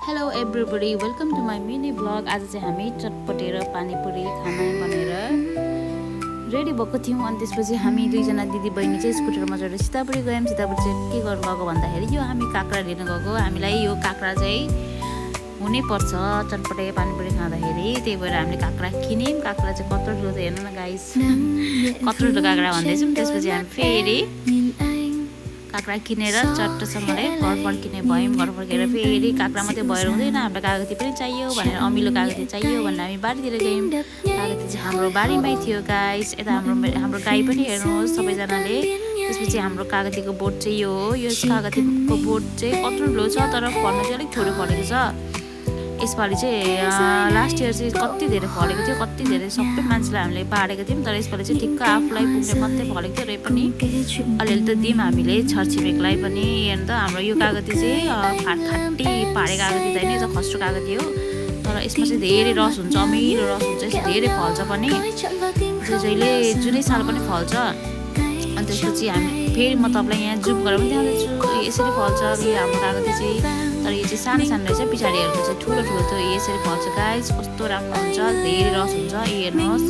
Hello everybody, welcome to my mini vlog. आज चाहिँ हामी चटपटे र पानीपुरी खाना बनेर रेडी भएको थियौं अनि त्यसपछि हामी दुईजना दिदी बहिनी चाहिँ स्कुटरमा चढेर सीतापुरी गयौं। सीतापुरी चाहिँ के गर्न गएको भन्दाखेरि यो हामी काक्रा लिन गएको। हामीलाई यो काक्रा चाहिँ हुनै पर्छ चटपटे पानीपुरी खाँदाखेरि, त्यही भएर हामीले काक्रा किन्यौं। काक्रा चाहिँ कत्रो ठुलो छ हेर्नु न गाइस, कत्रो ठुलो काक्रा भन्दैछौँ। त्यसपछि हामी फेरि काक्रा किनेर चट्टसँगले घर फर्किने भयौँ। घर फर्केर फेरि काक्रा मात्रै भएर हुँदैन, हाम्रो कागती पनि चाहियो भनेर अमिलो कागती चाहियो भनेर हामी बारीतिर गयौँ। कागती चाहिँ हाम्रो बारीमै थियो गाइस। यता हाम्रो गाई पनि हेर्नुहोस् सबैजनाले। त्यसपछि हाम्रो कागतीको बोट चाहिँ यो हो। यस कागतीको बोट चाहिँ कत्रो ठुलो छ तर फल्न चाहिँ अलिक थोरै फलेको छ। यसपालि चाहिँ लास्ट इयर चाहिँ कति धेरै फलेको थियो, कति धेरै सबै मान्छेलाई हामीले बाँडेको थियौँ। तर यसपालि चाहिँ ठिक्क आफूलाई पुग्ने मात्रै फलेको थियो। र पनि अलिअलि त दियौँ हामीले छरछिमेकलाई पनि। हेर्नु त हाम्रो यो कागती चाहिँ खाटी पाहाडे कागती त होइन, यो त खस्रो कागती हो। तर यसमा चाहिँ धेरै रस हुन्छ, अमिलो रस हुन्छ, यसमा धेरै फल्छ पनि, जहिले जुनै साल पनि फल्छ। अनि त्यसपछि हामी फेरि म तपाईँलाई यहाँ जुम गरेर पनि देखाउँदैछु। यसरी फल्छ यो हाम्रो कागती चाहिँ, तर यो चाहिँ सानो सानो रहेछ, पछाडिहरूको चाहिँ ठुलो ठुलो थियो। यसरी फल्छ गाइस, कस्तो राम्रो हुन्छ, धेरै रस हुन्छ। हेर्नुहोस्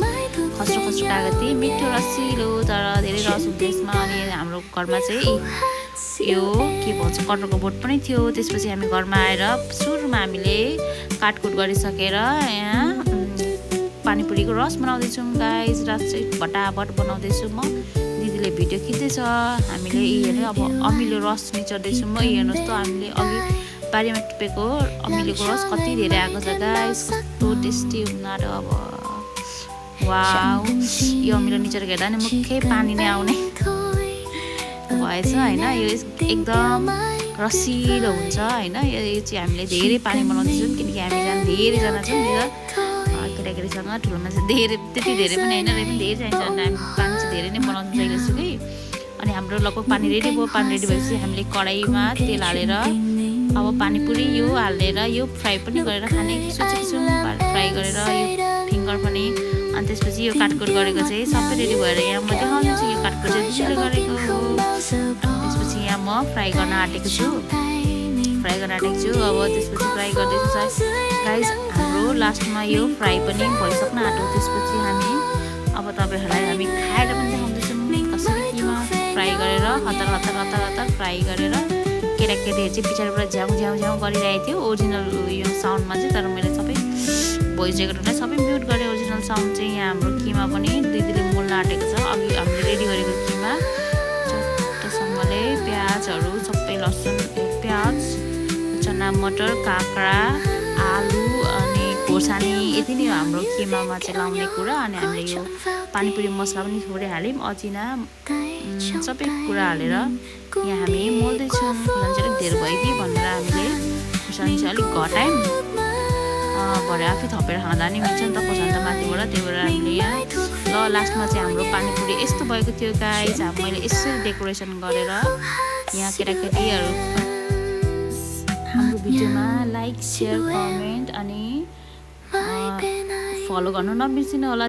खस्रो खस्रो कागती, मिठो रसिलो तर धेरै रस हुन्छ यसमा। अनि हाम्रो घरमा चाहिँ यो के भन्छ कटरको बोट पनि थियो। त्यसपछि हामी घरमा आएर सुरुमा हामीले काटकुट गरिसकेर यहाँ पानीपुरीको रस बनाउँदैछौँ गाइस। रस चाहिँ भटाभट बनाउँदैछु म, दिदीले भिडियो खिच्दैछ। हामीले हेर्नु अब अमिलो रस निचोड्दैछौँ म। हेर्नुहोस् त हामीले अघि बारीमा टिपेको अमिलोको रस कति धेरै आएको छ गाइस, कस्तो टेस्टी हुनारो। अब वाउ, यो अमिलो निचोरेको हेर्दा नि मुखै पानी नै आउने भएछ होइन। यो एकदम रसिलो हुन्छ होइन। यो चाहिँ हामीले धेरै पानी बनाउँदैछौँ किनकि हामी धेरैजना छौँ नि त, केटाकेटीसँग ठुलो मान्छे धेरै, त्यति धेरै पनि होइन, र पनि धेरै चाहिन्छ भने हामी पानी चाहिँ धेरै नै बनाउँछौँ जहिलेसुकै। अनि हाम्रो लगभग पानी रेडी भयो। पानी रेडी भएपछि हामीले कराईमा तेल हालेर अब पानीपुरी यो हालेर यो फ्राई पनि गरेर खाने सोचेको छौँ। फ्राई गरेर यो फिङ्गर पनि। अनि त्यसपछि यो काटकुट गरेको चाहिँ सबै रेडी भएर यहाँ म देखाउँदैछु। यो काटकुट चाहिँ दिदीले गरेको हो। अनि त्यसपछि यहाँ म फ्राई गर्न आँटेको छु। अब त्यसपछि फ्राई गर्दैछु गाइस। हाम्रो लास्टमा यो फ्राई पनि भइसक्न आँट्यो। त्यसपछि हामी अब तपाईँहरूलाई हामी खाएर पनि देखाउँदैछौँ कसरी किमा फ्राई गरेर हतार हतार हतार हतार फ्राई गरेर। केटाकेटीहरू चाहिँ पछाडिबाट झ्याउ झ्याउ झ्याउ गरिरहेको थियो ओरिजिनल यो साउन्डमा चाहिँ, तर मैले सबै भोइस रेकर्डरलाई सबै म्युट गरेँ। ओरिजिनल साउन्ड चाहिँ यहाँ हाम्रो किमा पनि दिदीले मोल्न आँटेको छ। अघि हामीले रेडी गरेको किमा चट्टसँगले प्याजहरू सबै लसुन, प्याज, चना, मटर, काँक्रा, आलु अनि खोर्सानी, यति नै हो हाम्रो किमामा चाहिँ लाउने कुरा। अनि हामीले यो पानीपुरी मसला पनि थोरै हाल्यौँ, अजिना सबै कुरा हालेर यहाँ हामी मोल्दैछौँ। खोर्सानी चाहिँ अलिक धेरै भयो कि भनेर हामीले खोर्सानी चाहिँ अलिक घटायौँ। भरे आफै थपेर खाँदा नि मिल्छ नि त खोर्सानी त माथिबाट, त्यही भएर हामीले यहाँ ल लास्टमा चाहिँ हाम्रो पानीपुरी यस्तो भएको थियो गाइस। मैले यसरी डेकोरेसन गरेर यहाँ केटाकेटीहरू हाम्रो भिडियोमा लाइक, सेयर, कमेन्ट अनि फलो गर्नु नबिर्सिनु होला।